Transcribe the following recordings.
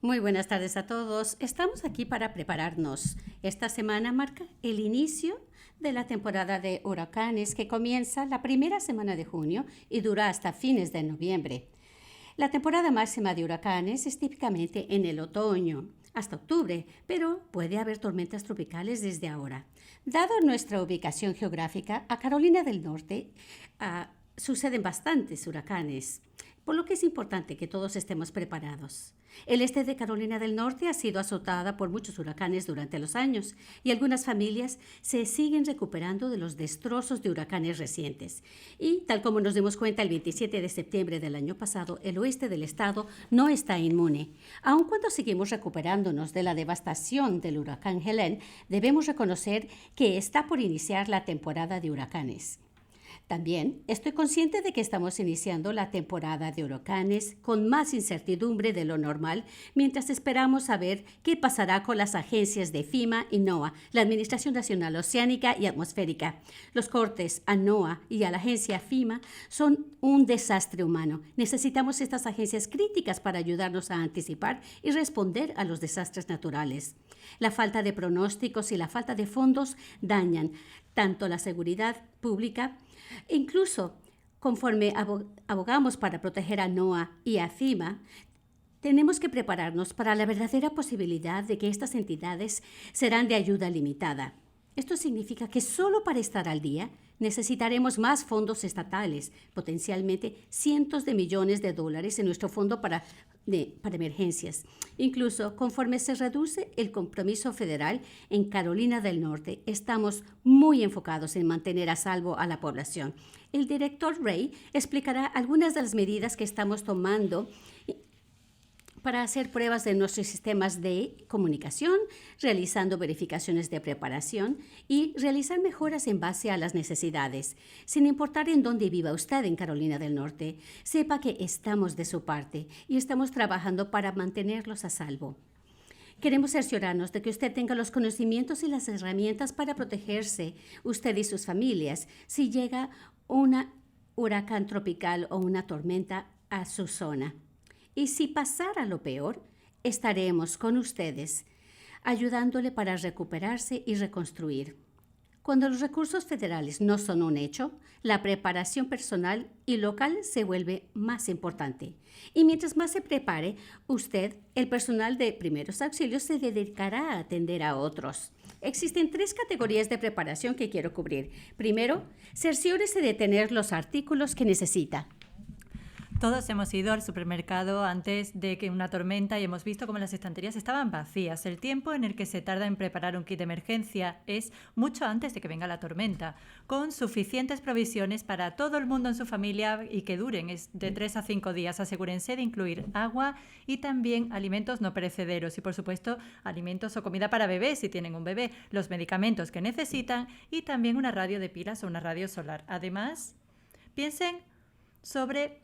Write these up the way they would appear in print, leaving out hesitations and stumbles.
Muy buenas tardes a todos. Estamos aquí para prepararnos. Esta semana marca el inicio de la temporada de huracanes que comienza la primera semana de junio y dura hasta fines de noviembre. La temporada máxima de huracanes es típicamente en el otoño, hasta octubre, pero puede haber tormentas tropicales desde ahora. Dado nuestra ubicación geográfica, a Carolina del Norte suceden bastantes huracanes, por lo que es importante que todos estemos preparados. El este de Carolina del Norte ha sido azotada por muchos huracanes durante los años y algunas familias se siguen recuperando de los destrozos de huracanes recientes. Y tal como nos dimos cuenta el 27 de septiembre del año pasado, el oeste del estado no está inmune. Aun cuando seguimos recuperándonos de la devastación del huracán Helene, debemos reconocer que está por iniciar la temporada de huracanes. También estoy consciente de que estamos iniciando la temporada de huracanes con más incertidumbre de lo normal mientras esperamos saber qué pasará con las agencias de FEMA y NOAA, la Administración Nacional Oceánica y Atmosférica. Los cortes a NOAA y a la agencia FEMA son un desastre humano. Necesitamos estas agencias críticas para ayudarnos a anticipar y responder a los desastres naturales. La falta de pronósticos y la falta de fondos dañan tanto la seguridad pública. Incluso, conforme abogamos para proteger a NOAA y a FEMA, tenemos que prepararnos para la verdadera posibilidad de que estas entidades serán de ayuda limitada. Esto significa que solo para estar al día necesitaremos más fondos estatales, potencialmente cientos de millones de dólares en nuestro fondo para emergencias. Incluso, conforme se reduce el compromiso federal en Carolina del Norte, estamos muy enfocados en mantener a salvo a la población. El director Ray explicará algunas de las medidas que estamos tomando para hacer pruebas de nuestros sistemas de comunicación, realizando verificaciones de preparación y realizar mejoras en base a las necesidades. Sin importar en dónde viva usted en Carolina del Norte, sepa que estamos de su parte y estamos trabajando para mantenerlos a salvo. Queremos cerciorarnos de que usted tenga los conocimientos y las herramientas para protegerse, usted y sus familias, si llega un huracán tropical o una tormenta a su zona. Y si pasara lo peor, estaremos con ustedes, ayudándole para recuperarse y reconstruir. Cuando los recursos federales no son un hecho, la preparación personal y local se vuelve más importante. Y mientras más se prepare, usted, el personal de primeros auxilios, se dedicará a atender a otros. Existen 3 categorías de preparación que quiero cubrir. Primero, cerciórese de tener los artículos que necesita. Todos hemos ido al supermercado antes de que una tormenta y hemos visto cómo las estanterías estaban vacías. El tiempo en el que se tarda en preparar un kit de emergencia es mucho antes de que venga la tormenta, con suficientes provisiones para todo el mundo en su familia y que duren de 3 a 5 días. Asegúrense de incluir agua y también alimentos no perecederos y, por supuesto, alimentos o comida para bebés si tienen un bebé, los medicamentos que necesitan y también una radio de pilas o una radio solar. Además, piensen sobre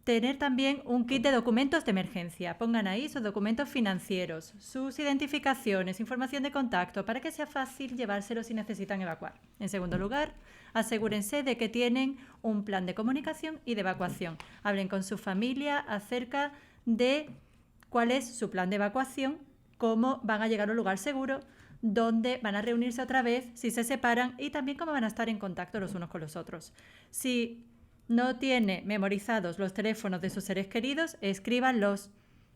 tener también un kit de documentos de emergencia. Pongan ahí sus documentos financieros, sus identificaciones, información de contacto, para que sea fácil llevárselos si necesitan evacuar. En segundo lugar, asegúrense de que tienen un plan de comunicación y de evacuación. Hablen con su familia acerca de cuál es su plan de evacuación, cómo van a llegar a un lugar seguro, dónde van a reunirse otra vez si se separan y también cómo van a estar en contacto los unos con los otros. Si no tiene memorizados los teléfonos de sus seres queridos, escríbanlos.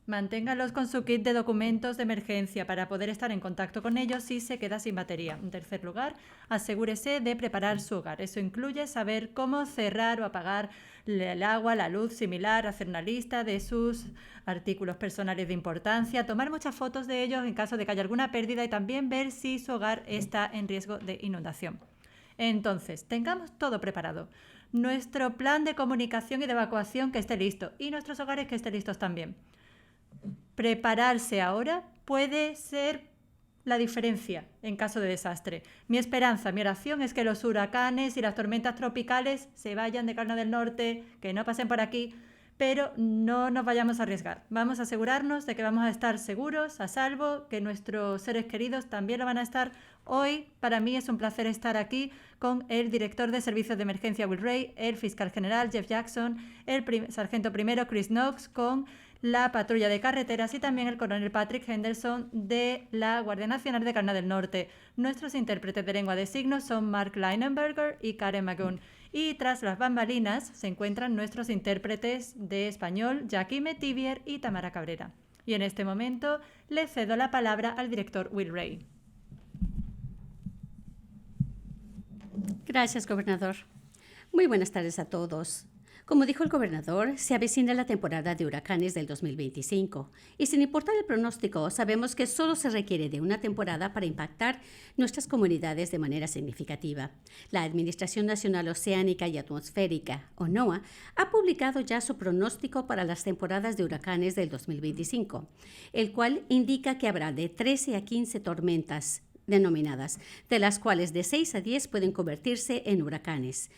Manténganlos con su kit de documentos de emergencia para poder estar en contacto con ellos si se queda sin batería. En tercer lugar, asegúrese de preparar su hogar. Eso incluye saber cómo cerrar o apagar el agua, la luz similar, hacer una lista de sus artículos personales de importancia, tomar muchas fotos de ellos en caso de que haya alguna pérdida y también ver si su hogar está en riesgo de inundación. Entonces, tengamos todo preparado. Nuestro plan de comunicación y de evacuación que esté listo y nuestros hogares que estén listos también. Prepararse ahora puede ser la diferencia en caso de desastre. Mi esperanza, mi oración es que los huracanes y las tormentas tropicales se vayan de Carolina del Norte, que no pasen por aquí, pero no nos vayamos a arriesgar. Vamos a asegurarnos de que vamos a estar seguros, a salvo, que nuestros seres queridos también lo van a estar Hoy, para mí, es un placer estar aquí con el director de Servicios de Emergencia Will Ray, el fiscal general Jeff Jackson, el sargento primero Chris Knox, con la patrulla de carreteras y también el coronel Patrick Henderson de la Guardia Nacional de Carolina del Norte. Nuestros intérpretes de lengua de signos son Mark Leinenberger y Karen Magoon. Y tras las bambalinas se encuentran nuestros intérpretes de español Jackie Metivier y Tamara Cabrera. Y en este momento le cedo la palabra al director Will Ray. Gracias, gobernador. Muy buenas tardes a todos. Como dijo el gobernador, se avecina la temporada de huracanes del 2025 y sin importar el pronóstico, sabemos que solo se requiere de una temporada para impactar nuestras comunidades de manera significativa. La Administración Nacional Oceánica y Atmosférica, o NOAA, ha publicado ya su pronóstico para las temporadas de huracanes del 2025, el cual indica que habrá de 13 a 15 tormentas denominadas, de las cuales de 6 a 10 pueden convertirse en huracanes.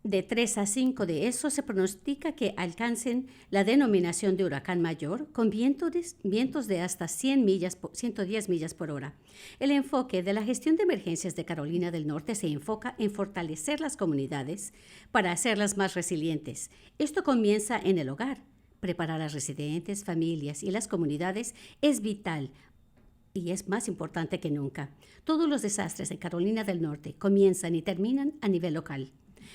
De 3 a 5 de esos se pronostica que alcancen la denominación de huracán mayor con vientos de hasta 110 millas por hora. El enfoque de la gestión de emergencias de Carolina del Norte se enfoca en fortalecer las comunidades para hacerlas más resilientes. Esto comienza en el hogar. Preparar a residentes, familias y las comunidades es vital y es más importante que nunca. Todos los desastres en Carolina del Norte comienzan y terminan a nivel local.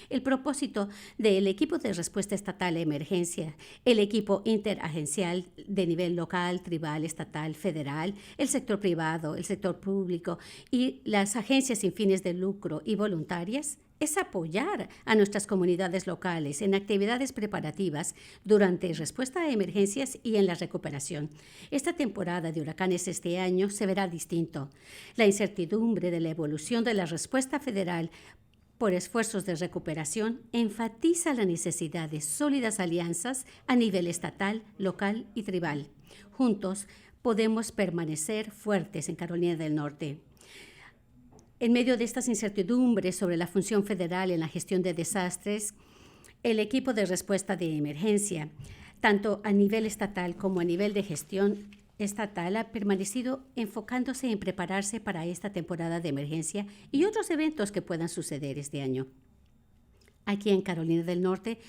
El propósito del equipo de respuesta estatal a emergencia, el equipo interagencial de nivel local, tribal, estatal, federal, el sector privado, el sector público y las agencias sin fines de lucro y voluntarias es apoyar a nuestras comunidades locales en actividades preparativas durante respuesta a emergencias y en la recuperación. Esta temporada de huracanes este año se verá distinto. La incertidumbre de la evolución de la respuesta federal por esfuerzos de recuperación, enfatiza la necesidad de sólidas alianzas a nivel estatal, local y tribal. Juntos podemos permanecer fuertes en Carolina del Norte. En medio de estas incertidumbres sobre la función federal en la gestión de desastres, el equipo de respuesta de emergencia, tanto a nivel estatal como a nivel de gestión estatal, ha permanecido enfocándose en prepararse para esta temporada de emergencia y otros eventos que puedan suceder este año. Aquí en Carolina del Norte,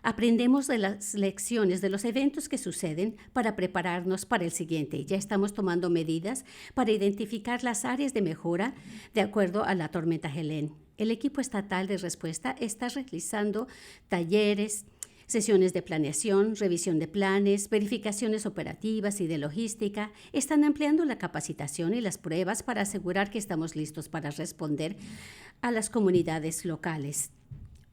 aprendemos de las lecciones de los eventos que suceden para prepararnos para el siguiente. Ya estamos tomando medidas para identificar las áreas de mejora de acuerdo a la tormenta Helene. El equipo estatal de respuesta está realizando talleres, sesiones de planeación, revisión de planes, verificaciones operativas y de logística. Están ampliando la capacitación y las pruebas para asegurar que estamos listos para responder a las comunidades locales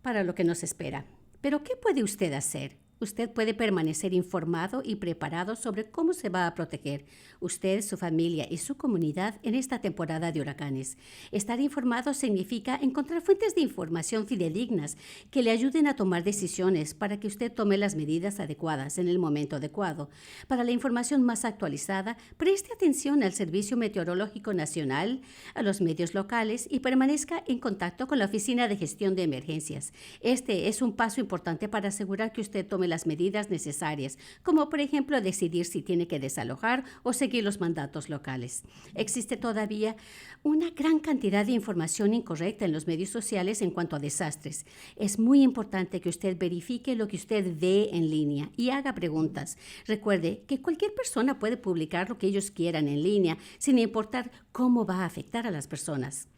para lo que nos espera. Pero, ¿qué puede usted hacer? Usted puede permanecer informado y preparado sobre cómo se va a proteger usted, su familia y su comunidad en esta temporada de huracanes. Estar informado significa encontrar fuentes de información fidedignas que le ayuden a tomar decisiones para que usted tome las medidas adecuadas en el momento adecuado. Para la información más actualizada, preste atención al Servicio Meteorológico Nacional, a los medios locales y permanezca en contacto con la Oficina de Gestión de Emergencias. Este es un paso importante para asegurar que usted tome las medidas necesarias, como por ejemplo decidir si tiene que desalojar o seguir los mandatos locales. Existe todavía una gran cantidad de información incorrecta en los medios sociales en cuanto a desastres. Es muy importante que usted verifique lo que usted ve en línea y haga preguntas. Recuerde que cualquier persona puede publicar lo que ellos quieran en línea, sin importar cómo va a afectar a las personas.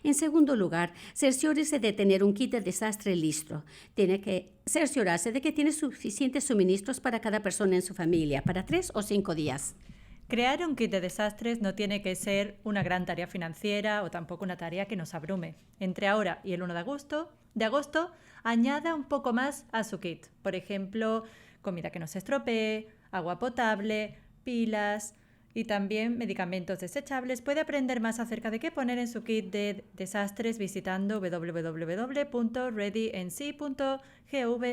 En segundo lugar, cerciórese de tener un kit de desastre listo. Tiene que cerciorarse de que tiene suficientes suministros para cada persona en su familia, para 3 o 5 días. Crear un kit de desastres no tiene que ser una gran tarea financiera o tampoco una tarea que nos abrume. Entre ahora y el 1 de agosto, añada un poco más a su kit. Por ejemplo, comida que no se estropee, agua potable, pilas y también medicamentos desechables. Puede aprender más acerca de qué poner en su kit de desastres visitando www.readync.gov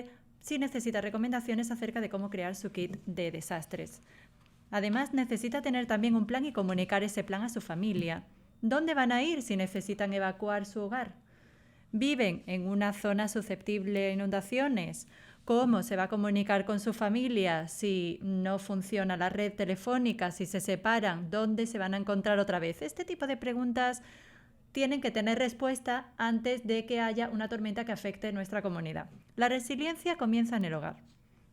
si necesita recomendaciones acerca de cómo crear su kit de desastres. Además, necesita tener también un plan y comunicar ese plan a su familia. ¿Dónde van a ir si necesitan evacuar su hogar? ¿Viven en una zona susceptible a inundaciones? ¿Cómo se va a comunicar con su familia si no funciona la red telefónica, si se separan? ¿Dónde se van a encontrar otra vez? Este tipo de preguntas tienen que tener respuesta antes de que haya una tormenta que afecte nuestra comunidad. La resiliencia comienza en el hogar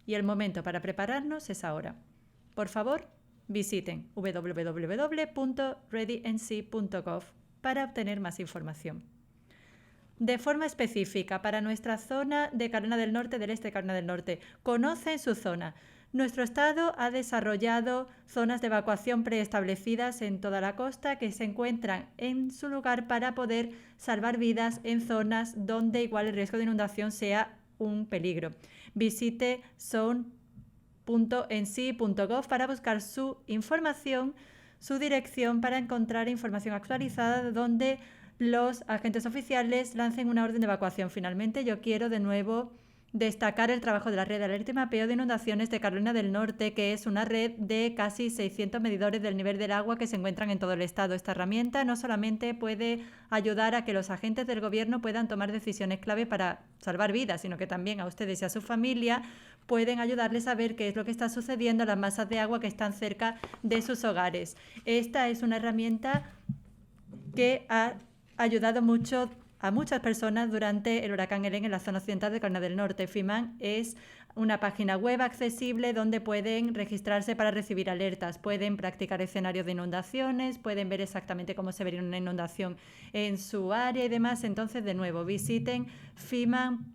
y el momento para prepararnos es ahora. Por favor, visiten www.readync.gov para obtener más información. De forma específica, para nuestra zona de Carolina del Norte, del este de Carolina del Norte, conocen su zona. Nuestro estado ha desarrollado zonas de evacuación preestablecidas en toda la costa que se encuentran en su lugar para poder salvar vidas en zonas donde igual el riesgo de inundación sea un peligro. Visite zone.nc.gov para buscar su información, su dirección, para encontrar información actualizada donde los agentes oficiales lancen una orden de evacuación. Finalmente, yo quiero de nuevo destacar el trabajo de la red de alerta y mapeo de inundaciones de Carolina del Norte, que es una red de casi 600 medidores del nivel del agua que se encuentran en todo el estado. Esta herramienta no solamente puede ayudar a que los agentes del gobierno puedan tomar decisiones clave para salvar vidas, sino que también a ustedes y a su familia pueden ayudarles a ver qué es lo que está sucediendo en las masas de agua que están cerca de sus hogares. Esta es una herramienta que ha ayudado mucho a muchas personas durante el huracán Helene en la zona occidental de Carolina del Norte. FEMA es una página web accesible donde pueden registrarse para recibir alertas, pueden practicar escenarios de inundaciones, pueden ver exactamente cómo se vería una inundación en su área y demás. Entonces, de nuevo, visiten fema.nc.gov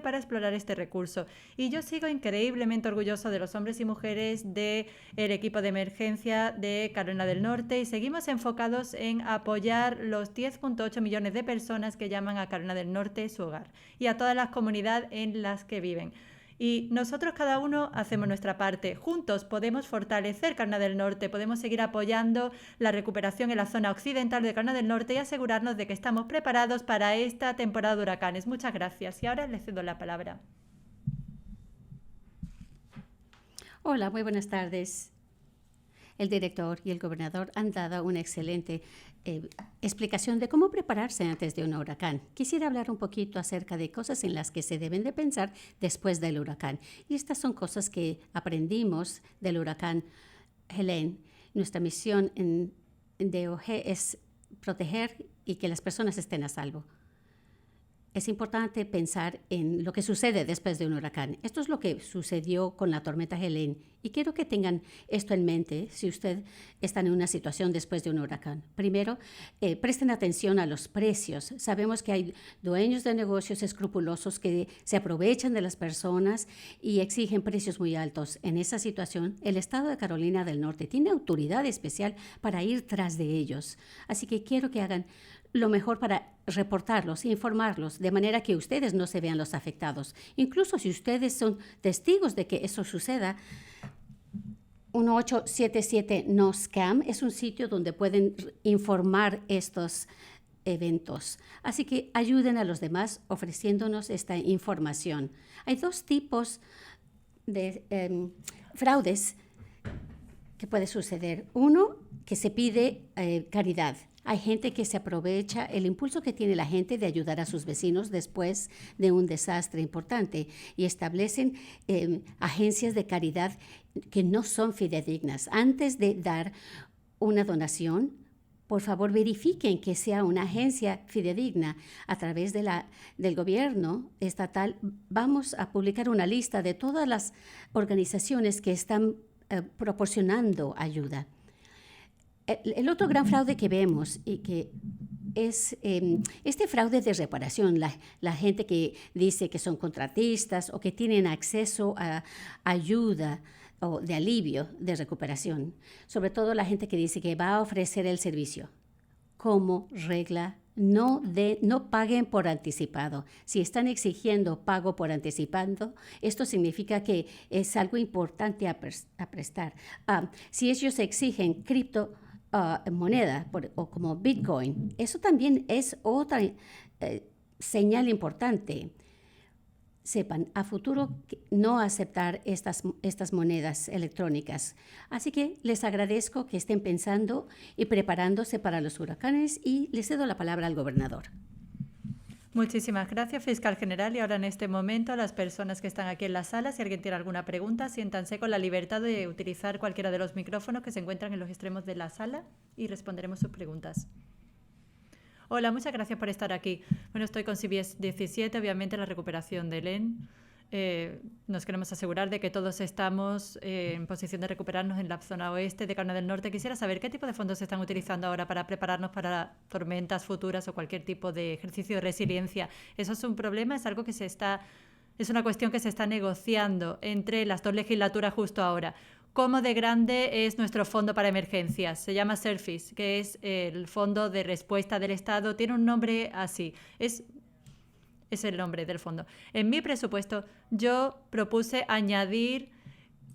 para explorar este recurso. Y yo sigo increíblemente orgulloso de los hombres y mujeres del equipo de emergencia de Carolina del Norte y seguimos enfocados en apoyar los 10.8 millones de personas que llaman a Carolina del Norte su hogar y a todas las comunidades en las que viven. Y nosotros cada uno hacemos nuestra parte. Juntos podemos fortalecer Carolina del Norte, podemos seguir apoyando la recuperación en la zona occidental de Carolina del Norte y asegurarnos de que estamos preparados para esta temporada de huracanes. Muchas gracias. Y ahora les cedo la palabra. Hola, muy buenas tardes. El director y el gobernador han dado una excelente explicación de cómo prepararse antes de un huracán. Quisiera hablar un poquito acerca de cosas en las que se deben de pensar después del huracán. Y estas son cosas que aprendimos del huracán Helene. Nuestra misión en DOG es proteger y que las personas estén a salvo. Es importante pensar en lo que sucede después de un huracán. Esto es lo que sucedió con la tormenta Helene y quiero que tengan esto en mente si usted está en una situación después de un huracán. Primero, presten atención a los precios. Sabemos que hay dueños de negocios escrupulosos que se aprovechan de las personas y exigen precios muy altos. En esa situación, el estado de Carolina del Norte tiene autoridad especial para ir tras de ellos. Así que quiero que hagan lo mejor para reportarlos, informarlos, de manera que ustedes no se vean los afectados. Incluso si ustedes son testigos de que eso suceda, 1877 No Scam es un sitio donde pueden informar estos eventos. Así que ayuden a los demás ofreciéndonos esta información. Hay dos tipos de fraudes que puede suceder. Uno, que se pide caridad. Hay gente que se aprovecha el impulso que tiene la gente de ayudar a sus vecinos después de un desastre importante y establecen agencias de caridad que no son fidedignas. Antes de dar una donación, por favor verifiquen que sea una agencia fidedigna. A través del gobierno estatal vamos a publicar una lista de todas las organizaciones que están proporcionando ayuda. El otro gran fraude que vemos y que es este fraude de reparación, la gente que dice que son contratistas o que tienen acceso a ayuda o de alivio de recuperación, sobre todo la gente que dice que va a ofrecer el servicio. Como regla, no paguen por anticipado. Si están exigiendo pago por anticipado, esto significa que es algo importante a prestar. Si ellos exigen moneda o como Bitcoin, eso también es otra señal importante. Sepan, a futuro no aceptar estas monedas electrónicas. Así que les agradezco que estén pensando y preparándose para los huracanes y les cedo la palabra al gobernador. Muchísimas gracias, fiscal general. Y ahora en este momento, a las personas que están aquí en la sala, si alguien tiene alguna pregunta, siéntanse con la libertad de utilizar cualquiera de los micrófonos que se encuentran en los extremos de la sala y responderemos sus preguntas. Hola, muchas gracias por estar aquí. Bueno, estoy con CBS 17, obviamente la recuperación de Helen. Nos queremos asegurar de que todos estamos en posición de recuperarnos en la zona oeste de Carolina del Norte. Quisiera saber qué tipo de fondos se están utilizando ahora para prepararnos para tormentas futuras o cualquier tipo de ejercicio de resiliencia. ¿Eso es un problema? ¿Es algo que es una cuestión que se está negociando entre las dos legislaturas justo ahora? ¿Cómo de grande es nuestro fondo para emergencias? Se llama SERFIS, que es el Fondo de Respuesta del Estado. Tiene un nombre así. Es el nombre del fondo. En mi presupuesto yo propuse añadir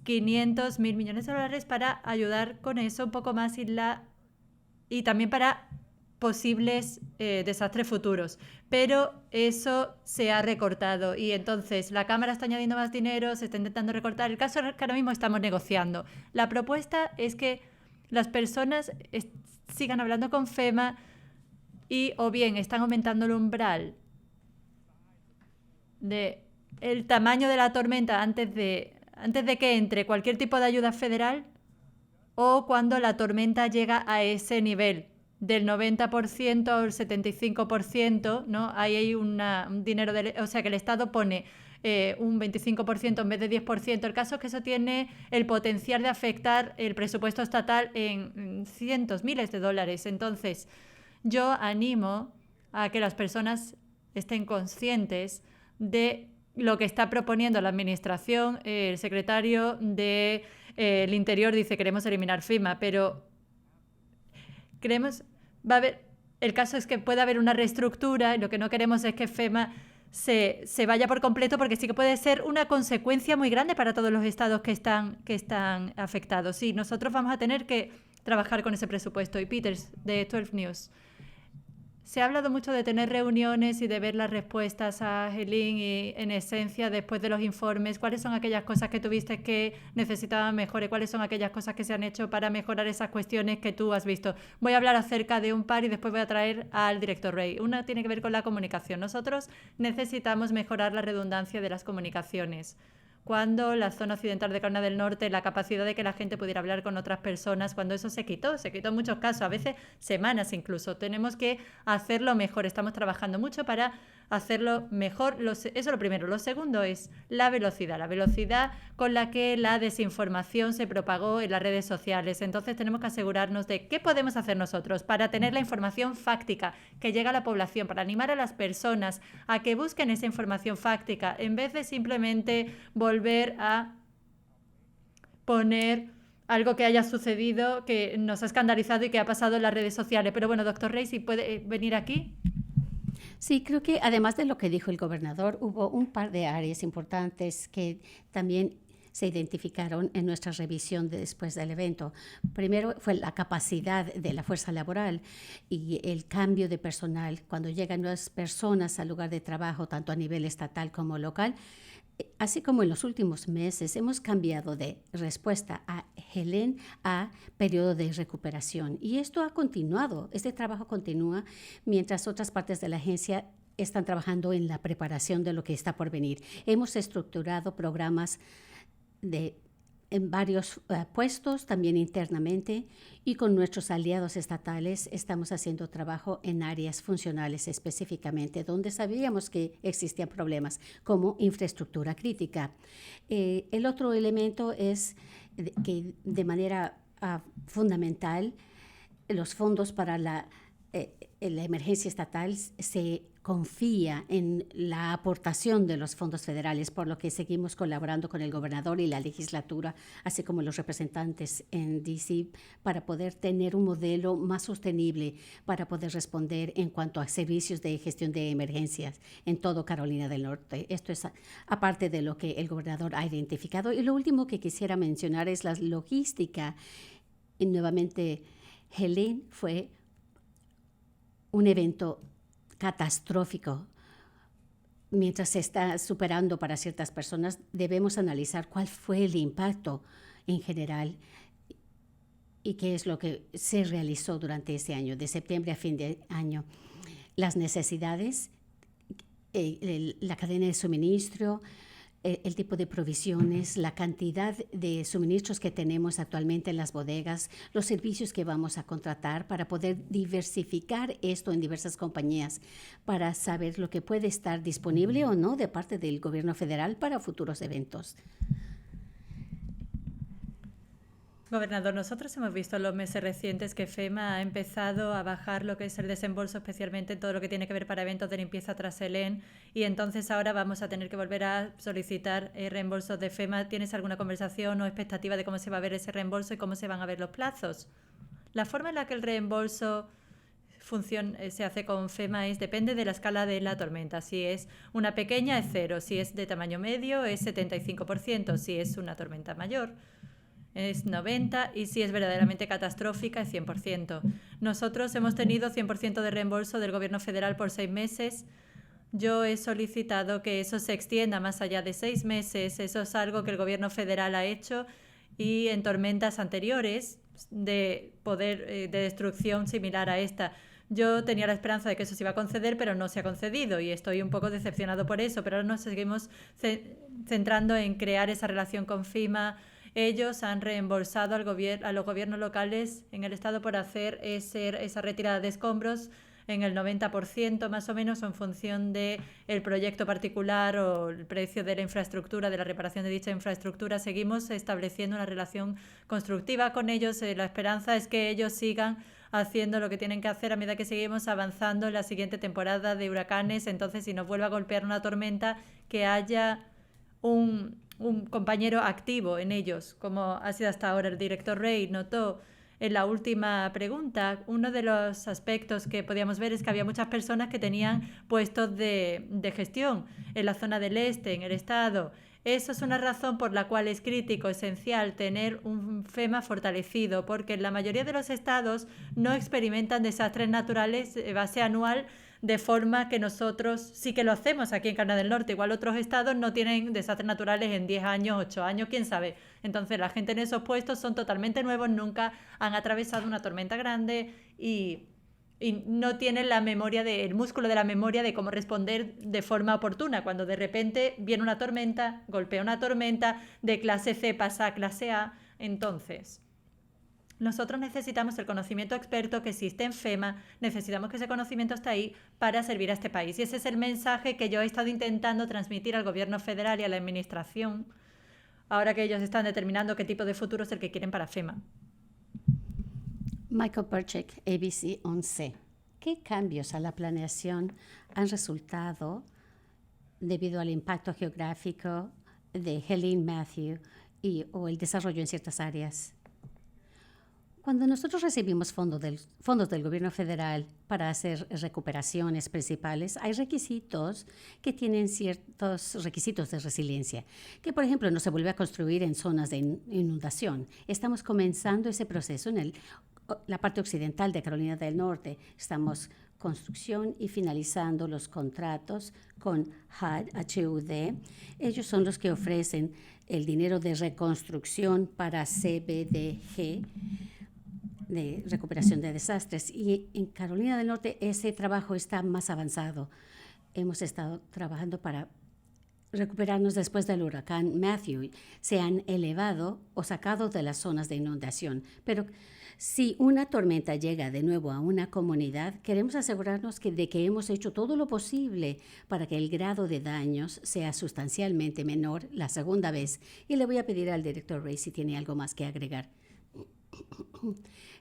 500.000 millones de dólares para ayudar con eso un poco más y también para posibles desastres futuros. Pero eso se ha recortado y entonces la Cámara está añadiendo más dinero, se está intentando recortar. El caso es que ahora mismo estamos negociando. La propuesta es que las personas sigan hablando con FEMA y o bien están aumentando el umbral de el tamaño de la tormenta antes de que entre cualquier tipo de ayuda federal o cuando la tormenta llega a ese nivel del 90% al 75%, ¿no? Ahí hay un dinero, o sea que el Estado pone un 25% en vez de 10%. El caso es que eso tiene el potencial de afectar el presupuesto estatal en cientos, miles de dólares. Entonces, yo animo a que las personas estén conscientes de lo que está proponiendo la administración. El secretario del Interior dice queremos eliminar FEMA, pero el caso es que puede haber una reestructura y lo que no queremos es que FEMA se vaya por completo, porque sí que puede ser una consecuencia muy grande para todos los estados que están afectados. Sí, nosotros vamos a tener que trabajar con ese presupuesto. Y Peters, de 12 News. Se ha hablado mucho de tener reuniones y de ver las respuestas a Helene y, en esencia, después de los informes, ¿cuáles son aquellas cosas que tuviste que necesitaban mejor y cuáles son aquellas cosas que se han hecho para mejorar esas cuestiones que tú has visto? Voy a hablar acerca de un par y después voy a traer al director Ray. Una tiene que ver con la comunicación. Nosotros necesitamos mejorar la redundancia de las comunicaciones. Cuando la zona occidental de Carolina del Norte, la capacidad de que la gente pudiera hablar con otras personas, cuando eso se quitó en muchos casos, a veces semanas incluso. Tenemos que hacerlo mejor. Estamos trabajando mucho para hacerlo mejor. Eso es lo primero. Lo segundo es la velocidad con la que la desinformación se propagó en las redes sociales. Entonces tenemos que asegurarnos de qué podemos hacer nosotros para tener la información fáctica que llega a la población, para animar a las personas a que busquen esa información fáctica, en vez de simplemente volver a poner algo que haya sucedido, que nos ha escandalizado y que ha pasado en las redes sociales. Pero bueno, doctor Rey, si puede venir aquí. Sí, creo que además de lo que dijo el gobernador, hubo un par de áreas importantes que también se identificaron en nuestra revisión después del evento. Primero fue la capacidad de la fuerza laboral y el cambio de personal. Cuando llegan nuevas personas al lugar de trabajo, tanto a nivel estatal como local, así como en los últimos meses hemos cambiado de respuesta a Helen a periodo de recuperación. Y esto ha continuado, este trabajo continúa mientras otras partes de la agencia están trabajando en la preparación de lo que está por venir. Hemos estructurado programas en varios puestos, también internamente, y con nuestros aliados estatales estamos haciendo trabajo en áreas funcionales específicamente, donde sabíamos que existían problemas, como infraestructura crítica. El otro elemento es que de manera fundamental, los fondos para la emergencia estatal se confía en la aportación de los fondos federales, por lo que seguimos colaborando con el gobernador y la legislatura, así como los representantes en D.C., para poder tener un modelo más sostenible para poder responder en cuanto a servicios de gestión de emergencias en todo Carolina del Norte. Esto es aparte de lo que el gobernador ha identificado. Y lo último que quisiera mencionar es la logística. Y nuevamente, Helene fue un evento catastrófico. Mientras se está superando para ciertas personas, debemos analizar cuál fue el impacto en general y qué es lo que se realizó durante ese año, de septiembre a fin de año. Las necesidades la cadena de suministro, el tipo de provisiones, la cantidad de suministros que tenemos actualmente en las bodegas, los servicios que vamos a contratar para poder diversificar esto en diversas compañías, para saber lo que puede estar disponible o no de parte del gobierno federal para futuros eventos. Gobernador, nosotros hemos visto en los meses recientes que FEMA ha empezado a bajar lo que es el desembolso, especialmente en todo lo que tiene que ver para eventos de limpieza tras el EN, y entonces ahora vamos a tener que volver a solicitar reembolsos de FEMA. ¿Tienes alguna conversación o expectativa de cómo se va a ver ese reembolso y cómo se van a ver los plazos? La forma en la que el reembolso se hace con FEMA depende de la escala de la tormenta. Si es una pequeña es 0, si es de tamaño medio es 75%, si es una tormenta mayor es 90% y si es verdaderamente catastrófica es 100%. Nosotros hemos tenido 100% de reembolso del gobierno federal por 6 meses. Yo he solicitado que eso se extienda más allá de 6 meses. Eso es algo que el gobierno federal ha hecho y en tormentas anteriores de poder de destrucción similar a esta. Yo tenía la esperanza de que eso se iba a conceder, pero no se ha concedido y estoy un poco decepcionado por eso. Pero ahora nos seguimos centrando en crear esa relación con FEMA. Ellos han reembolsado a los gobiernos locales en el estado por hacer esa retirada de escombros en el 90% más o menos, en función del proyecto particular o el precio de la infraestructura, de la reparación de dicha infraestructura. Seguimos estableciendo una relación constructiva con ellos. La esperanza es que ellos sigan haciendo lo que tienen que hacer a medida que seguimos avanzando en la siguiente temporada de huracanes. Entonces, si nos vuelve a golpear una tormenta, que haya un compañero activo en ellos, como ha sido hasta ahora. El director Ray notó en la última pregunta, uno de los aspectos que podíamos ver es que había muchas personas que tenían puestos de gestión en la zona del este, en el estado. Eso es una razón por la cual es crítico, esencial, tener un FEMA fortalecido, porque en la mayoría de los estados no experimentan desastres naturales de base anual, de forma que nosotros sí que lo hacemos aquí en Carolina del Norte. Igual otros estados no tienen desastres naturales en 10 años, 8 años, quién sabe. Entonces la gente en esos puestos son totalmente nuevos, nunca han atravesado una tormenta grande y no tienen el músculo de la memoria de cómo responder de forma oportuna. Cuando de repente viene una tormenta, golpea una tormenta, de clase C pasa a clase A, entonces nosotros necesitamos el conocimiento experto que existe en FEMA, necesitamos que ese conocimiento esté ahí para servir a este país. Y ese es el mensaje que yo he estado intentando transmitir al gobierno federal y a la administración, ahora que ellos están determinando qué tipo de futuro es el que quieren para FEMA. Michael Perchik, ABC 11. ¿Qué cambios a la planeación han resultado debido al impacto geográfico de Helene Matthew o el desarrollo en ciertas áreas? Cuando nosotros recibimos fondos del gobierno federal para hacer recuperaciones principales, hay requisitos que tienen ciertos requisitos de resiliencia, que por ejemplo no se vuelve a construir en zonas de inundación. Estamos comenzando ese proceso en la parte occidental de Carolina del Norte. Estamos construcción y finalizando los contratos con HUD. Ellos son los que ofrecen el dinero de reconstrucción para CBDG, de recuperación de desastres. Y en Carolina del Norte ese trabajo está más avanzado. Hemos estado trabajando para recuperarnos después del huracán Matthew. Se han elevado o sacado de las zonas de inundación. Pero si una tormenta llega de nuevo a una comunidad, queremos asegurarnos de que hemos hecho todo lo posible para que el grado de daños sea sustancialmente menor la segunda vez. Y le voy a pedir al director Ray si tiene algo más que agregar.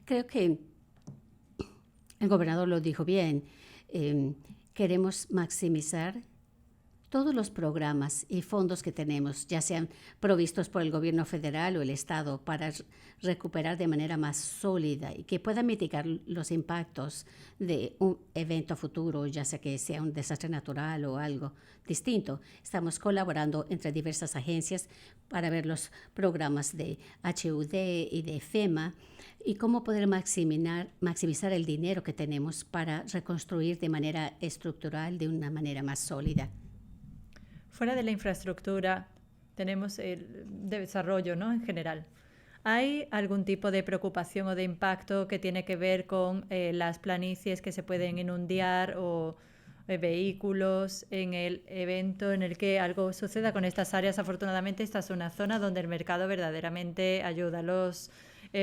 Creo que el gobernador lo dijo bien. Queremos maximizar todos los programas y fondos que tenemos, ya sean provistos por el gobierno federal o el estado, para recuperar de manera más sólida y que pueda mitigar los impactos de un evento futuro, ya sea un desastre natural o algo distinto. Estamos colaborando entre diversas agencias para ver los programas de HUD y de FEMA y cómo poder maximizar el dinero que tenemos para reconstruir de manera estructural, de una manera más sólida. Fuera de la infraestructura, tenemos el desarrollo, ¿no? En general. ¿Hay algún tipo de preocupación o de impacto que tiene que ver con las planicies que se pueden inundar o vehículos en el evento en el que algo suceda con estas áreas. Afortunadamente, esta es una zona donde el mercado verdaderamente ayuda. Los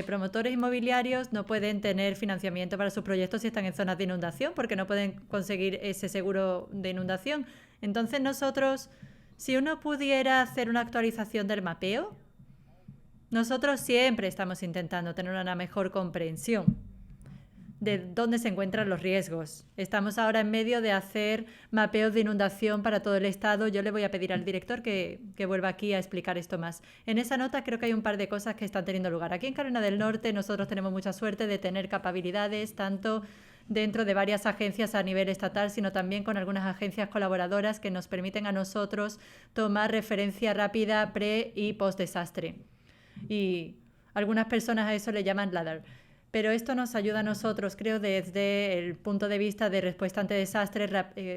promotores inmobiliarios no pueden tener financiamiento para sus proyectos si están en zonas de inundación, porque no pueden conseguir ese seguro de inundación. Entonces nosotros, si uno pudiera hacer una actualización del mapeo, nosotros siempre estamos intentando tener una mejor comprensión de dónde se encuentran los riesgos. Estamos ahora en medio de hacer mapeos de inundación para todo el estado. Yo le voy a pedir al director que vuelva aquí a explicar esto más. En esa nota creo que hay un par de cosas que están teniendo lugar. Aquí en Carolina del Norte nosotros tenemos mucha suerte de tener capacidades tanto dentro de varias agencias a nivel estatal, sino también con algunas agencias colaboradoras que nos permiten a nosotros tomar referencia rápida pre- y post-desastre. Y algunas personas a eso le llaman LADAR. Pero esto nos ayuda a nosotros, creo, desde el punto de vista de respuesta ante desastres,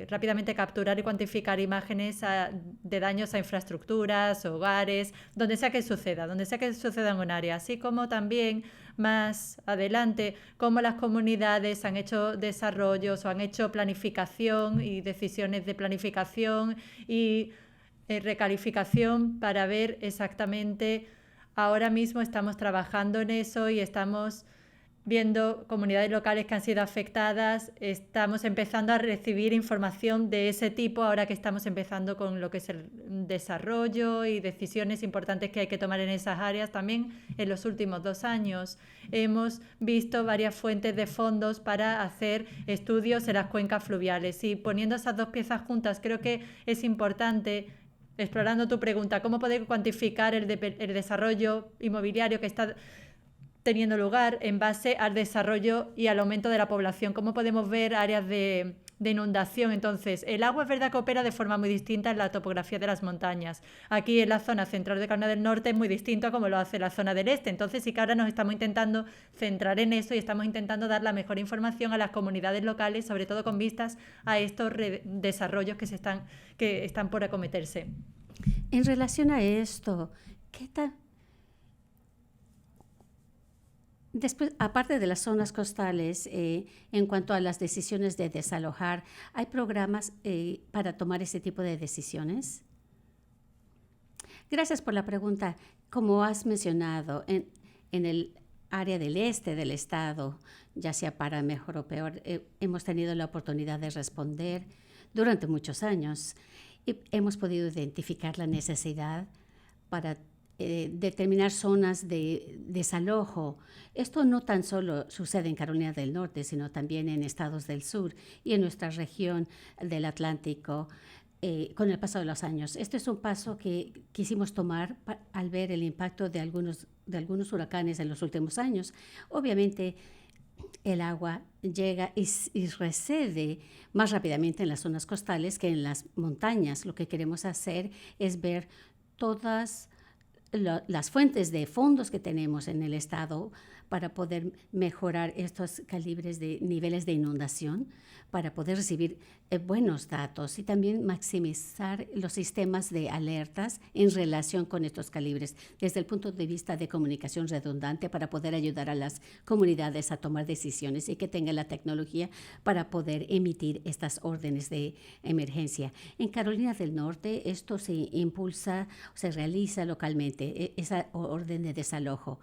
rápidamente capturar y cuantificar imágenes de daños a infraestructuras, hogares, donde sea que suceda en un área, así como también más adelante, cómo las comunidades han hecho desarrollos o han hecho planificación y decisiones de planificación y recalificación para ver exactamente. Ahora mismo estamos trabajando en eso y estamos viendo comunidades locales que han sido afectadas. Estamos empezando a recibir información de ese tipo ahora que estamos empezando con lo que es el desarrollo y decisiones importantes que hay que tomar en esas áreas. También en los últimos 2 años hemos visto varias fuentes de fondos para hacer estudios en las cuencas fluviales y poniendo esas dos piezas juntas creo que es importante. Explorando tu pregunta, ¿cómo poder cuantificar el desarrollo inmobiliario que está teniendo lugar en base al desarrollo y al aumento de la población? ¿Cómo podemos ver áreas de inundación? Entonces, el agua es verdad que opera de forma muy distinta en la topografía de las montañas. Aquí en la zona central de Carolina del Norte es muy distinto a como lo hace la zona del este. Entonces, sí que ahora nos estamos intentando centrar en eso y estamos intentando dar la mejor información a las comunidades locales, sobre todo con vistas a estos desarrollos que están por acometerse. En relación a esto, ¿qué tal? Después, aparte de las zonas costales, en cuanto a las decisiones de desalojar, ¿hay programas para tomar ese tipo de decisiones? Gracias por la pregunta. Como has mencionado, en el área del este del estado, ya sea para mejor o peor, hemos tenido la oportunidad de responder durante muchos años y hemos podido identificar la necesidad para determinar zonas de desalojo. Esto no tan solo sucede en Carolina del Norte, sino también en estados del sur y en nuestra región del Atlántico con el paso de los años. Este es un paso que quisimos tomar al ver el impacto de algunos huracanes en los últimos años. Obviamente, el agua llega y recede más rápidamente en las zonas costales que en las montañas. Lo que queremos hacer es ver todas las fuentes de fondos que tenemos en el estado para poder mejorar estos calibres de niveles de inundación, para poder recibir buenos datos y también maximizar los sistemas de alertas en relación con estos calibres desde el punto de vista de comunicación redundante para poder ayudar a las comunidades a tomar decisiones y que tengan la tecnología para poder emitir estas órdenes de emergencia. En Carolina del Norte esto se impulsa, se realiza localmente, esa orden de desalojo.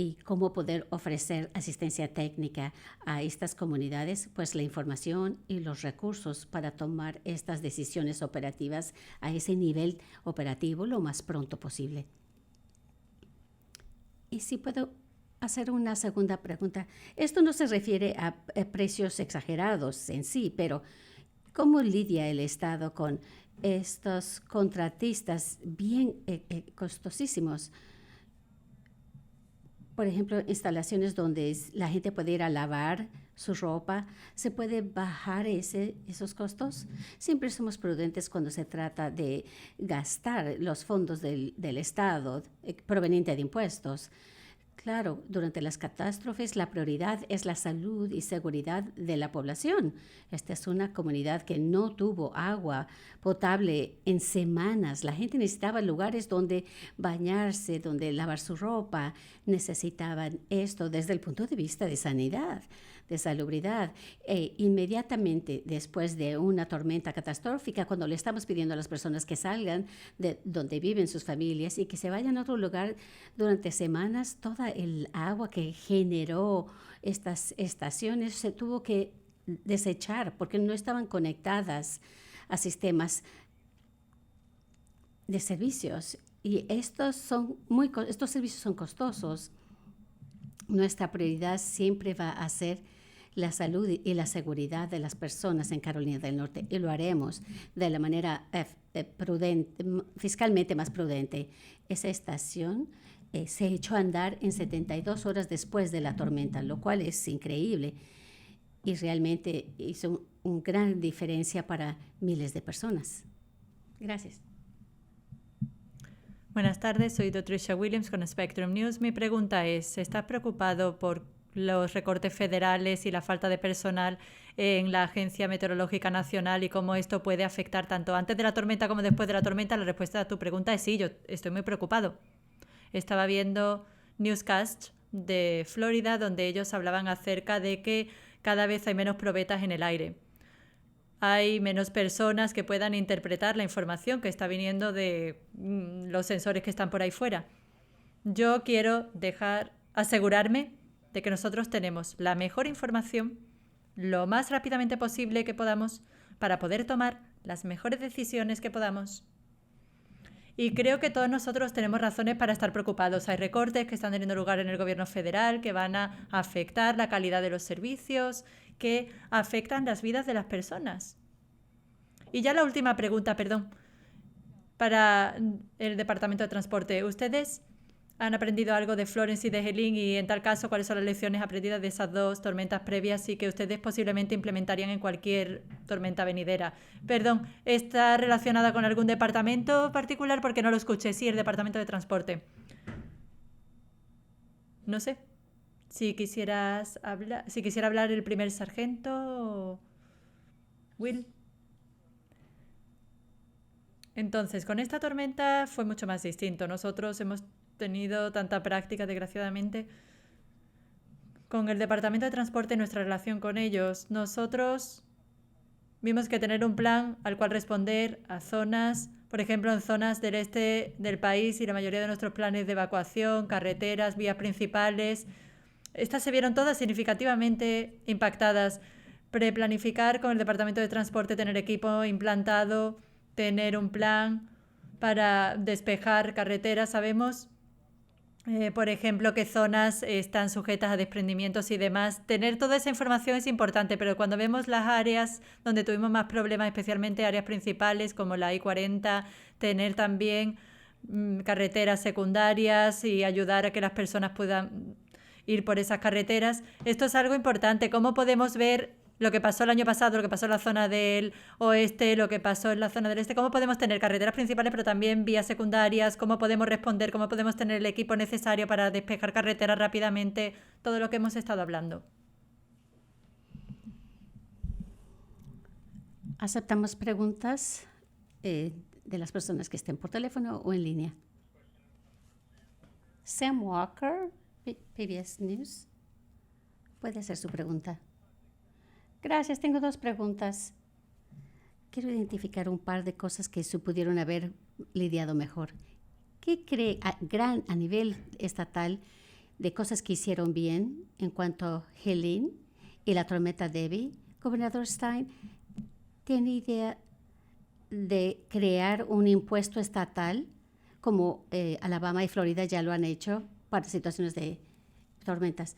Y cómo poder ofrecer asistencia técnica a estas comunidades, pues la información y los recursos para tomar estas decisiones operativas a ese nivel operativo lo más pronto posible. Y si puedo hacer una segunda pregunta. Esto no se refiere a precios exagerados en sí, pero ¿cómo lidia el Estado con estos contratistas bien costosísimos? Por ejemplo, instalaciones donde la gente puede ir a lavar su ropa, ¿se puede bajar esos costos? Siempre somos prudentes cuando se trata de gastar los fondos del Estado proveniente de impuestos. Claro, durante las catástrofes la prioridad es la salud y seguridad de la población. Esta es una comunidad que no tuvo agua potable en semanas. La gente necesitaba lugares donde bañarse, donde lavar su ropa. Necesitaban esto desde el punto de vista de sanidad. de salubridad. Inmediatamente después de una tormenta catastrófica, cuando le estamos pidiendo a las personas que salgan de donde viven sus familias y que se vayan a otro lugar durante semanas, toda el agua que generó estas estaciones se tuvo que desechar porque no estaban conectadas a sistemas de servicios. Y estos servicios son costosos. Nuestra prioridad siempre va a ser la salud y la seguridad de las personas en Carolina del Norte, y lo haremos de la manera prudente, fiscalmente más prudente. Esa estación se echó a andar en 72 horas después de la tormenta, lo cual es increíble y realmente hizo una gran diferencia para miles de personas. Gracias. Buenas tardes, soy Tricia Williams con Spectrum News. Mi pregunta es, ¿estás preocupado por los recortes federales y la falta de personal en la Agencia Meteorológica Nacional y cómo esto puede afectar tanto antes de la tormenta como después de la tormenta? La respuesta a tu pregunta es sí, yo estoy muy preocupado. Estaba viendo newscasts de Florida donde ellos hablaban acerca de que cada vez hay menos probetas en el aire. Hay menos personas que puedan interpretar la información que está viniendo de los sensores que están por ahí fuera. Yo quiero asegurarme de que nosotros tenemos la mejor información lo más rápidamente posible que podamos para poder tomar las mejores decisiones que podamos. Y creo que todos nosotros tenemos razones para estar preocupados. Hay recortes que están teniendo lugar en el gobierno federal que van a afectar la calidad de los servicios, que afectan las vidas de las personas. Y ya la última pregunta, para el Departamento de Transporte. ¿Ustedes han aprendido algo de Florence y de Helene? Y en tal caso, ¿cuáles son las lecciones aprendidas de esas dos tormentas previas y que ustedes posiblemente implementarían en cualquier tormenta venidera? ¿Está relacionada con algún departamento particular? Porque no lo escuché. Sí, el Departamento de Transporte. No sé. Si quisiera hablar el primer sargento, Will. Entonces, con esta tormenta fue mucho más distinto. Nosotros hemos tenido tanta práctica, desgraciadamente, con el Departamento de Transporte, nuestra relación con ellos. Nosotros vimos que tener un plan al cual responder a zonas, por ejemplo, en zonas del este del país, y la mayoría de nuestros planes de evacuación, carreteras, vías principales, estas se vieron todas significativamente impactadas. Preplanificar con el Departamento de Transporte, tener equipo implantado, tener un plan para despejar carreteras. Sabemos, por ejemplo, qué zonas están sujetas a desprendimientos y demás. Tener toda esa información es importante, pero cuando vemos las áreas donde tuvimos más problemas, especialmente áreas principales como la I-40, tener también carreteras secundarias y ayudar a que las personas puedan ir por esas carreteras. Esto es algo importante. ¿Cómo podemos ver lo que pasó el año pasado, lo que pasó en la zona del oeste, lo que pasó en la zona del este? ¿Cómo podemos tener carreteras principales pero también vías secundarias? ¿Cómo podemos responder? ¿Cómo podemos tener el equipo necesario para despejar carreteras rápidamente? Todo lo que hemos estado hablando. Aceptamos preguntas de las personas que estén por teléfono o en línea. Sam Walker, PBS News. Puede hacer su pregunta. Gracias, tengo dos preguntas. Quiero identificar un par de cosas que se pudieron haber lidiado mejor. ¿Qué cree a nivel estatal de cosas que hicieron bien en cuanto a Helene y la tormenta Debbie? Gobernador Stein, ¿tiene idea de crear un impuesto estatal como Alabama y Florida ya lo han hecho para situaciones de tormentas?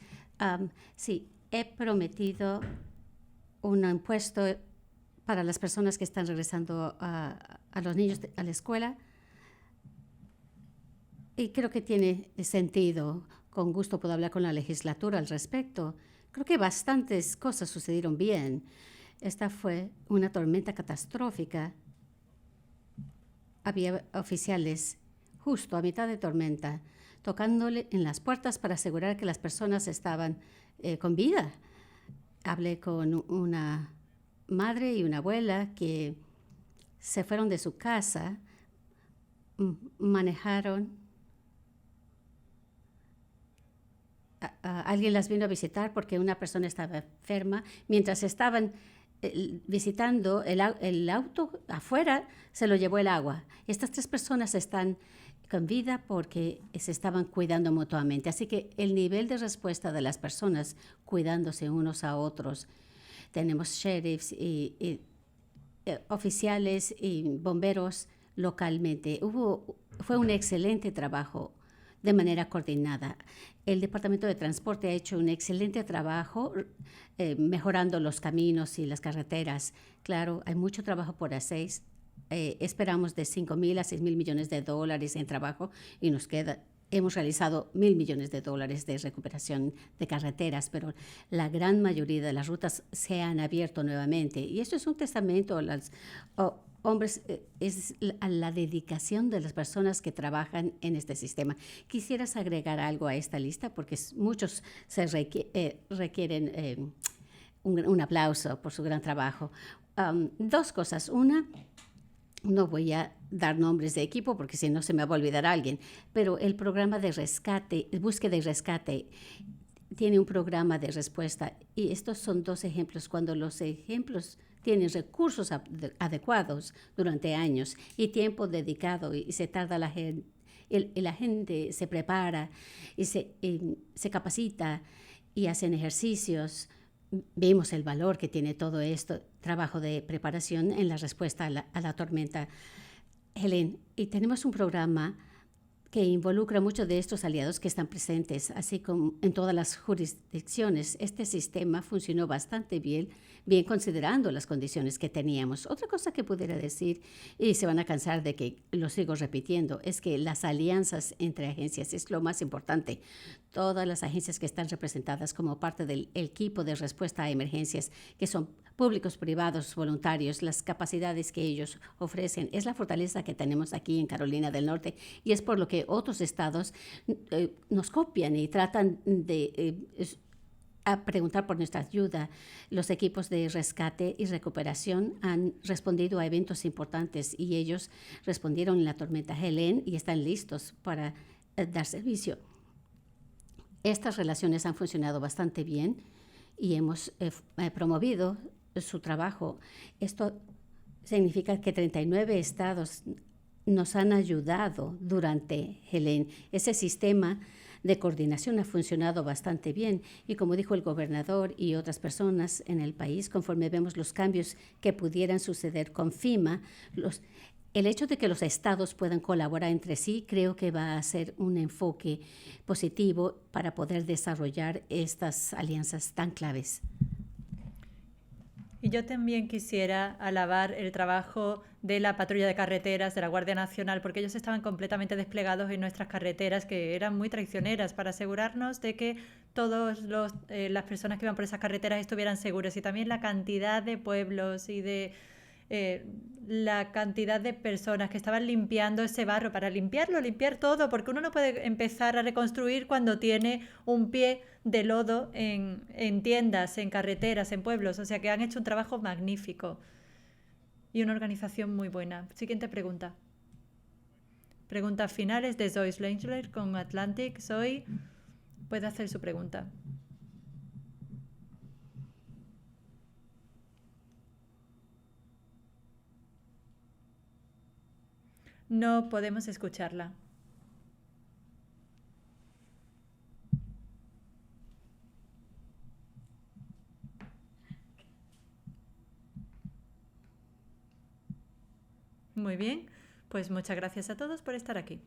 Sí, he prometido un impuesto para las personas que están regresando a los niños a la escuela y creo que tiene sentido. Con gusto puedo hablar con la legislatura al respecto. Creo que bastantes cosas sucedieron bien. Esta fue una tormenta catastrófica. Había oficiales justo a mitad de tormenta tocándole en las puertas para asegurar que las personas estaban con vida. Hablé con una madre y una abuela que se fueron de su casa, manejaron alguien las vino a visitar porque una persona estaba enferma. Mientras estaban visitando, el auto afuera se lo llevó el agua. Estas 3 personas están con vida porque se estaban cuidando mutuamente. Así que el nivel de respuesta de las personas cuidándose unos a otros. Tenemos sheriffs y oficiales y bomberos localmente. Fue un excelente trabajo de manera coordinada. El Departamento de Transporte ha hecho un excelente trabajo mejorando los caminos y las carreteras. Claro, hay mucho trabajo por hacer. Esperamos de $5,000 a $6,000 millones en trabajo y hemos realizado $1,000 millones de recuperación de carreteras, pero la gran mayoría de las rutas se han abierto nuevamente. Y esto es un testamento a los hombres, a la dedicación de las personas que trabajan en este sistema. ¿Quisieras agregar algo a esta lista? Porque muchos requieren un aplauso por su gran trabajo. 2 cosas. Una, no voy a dar nombres de equipo porque si no se me va a olvidar alguien, pero el programa de rescate, búsqueda y rescate, tiene un programa de respuesta y estos son 2 ejemplos. Cuando los ejemplos tienen recursos adecuados durante años y tiempo dedicado y se tarda la gente se prepara y se capacita y hacen ejercicios. Vemos el valor que tiene todo esto, trabajo de preparación en la respuesta a la tormenta Helene. Y tenemos un programa que involucra muchos de estos aliados que están presentes, así como en todas las jurisdicciones. Este sistema funcionó bastante bien considerando las condiciones que teníamos. Otra cosa que pudiera decir, y se van a cansar de que lo sigo repitiendo, es que las alianzas entre agencias es lo más importante. Todas las agencias que están representadas como parte del equipo de respuesta a emergencias, que son públicos, privados, voluntarios, las capacidades que ellos ofrecen, es la fortaleza que tenemos aquí en Carolina del Norte y es por lo que otros estados nos copian y tratan de a preguntar por nuestra ayuda. Los equipos de rescate y recuperación han respondido a eventos importantes y ellos respondieron en la tormenta Helene y están listos para dar servicio. Estas relaciones han funcionado bastante bien y hemos promovido su trabajo. Esto significa que 39 estados nos han ayudado durante Helene. Ese sistema de coordinación ha funcionado bastante bien y como dijo el gobernador y otras personas en el país, conforme vemos los cambios que pudieran suceder con FEMA, el hecho de que los estados puedan colaborar entre sí creo que va a ser un enfoque positivo para poder desarrollar estas alianzas tan claves. Y yo también quisiera alabar el trabajo de la patrulla de carreteras de la Guardia Nacional, porque ellos estaban completamente desplegados en nuestras carreteras, que eran muy traicioneras, para asegurarnos de que todas las personas que iban por esas carreteras estuvieran seguros. Y también la cantidad de pueblos y de la cantidad de personas que estaban limpiando ese barro, para limpiar todo, porque uno no puede empezar a reconstruir cuando tiene un pie de lodo en tiendas, en carreteras, en pueblos. O sea que han hecho un trabajo magnífico y una organización muy buena. Siguiente pregunta. Preguntas finales de Zoe Slangler con Atlantic. Zoe, puede hacer su pregunta. No podemos escucharla. Muy bien, pues muchas gracias a todos por estar aquí.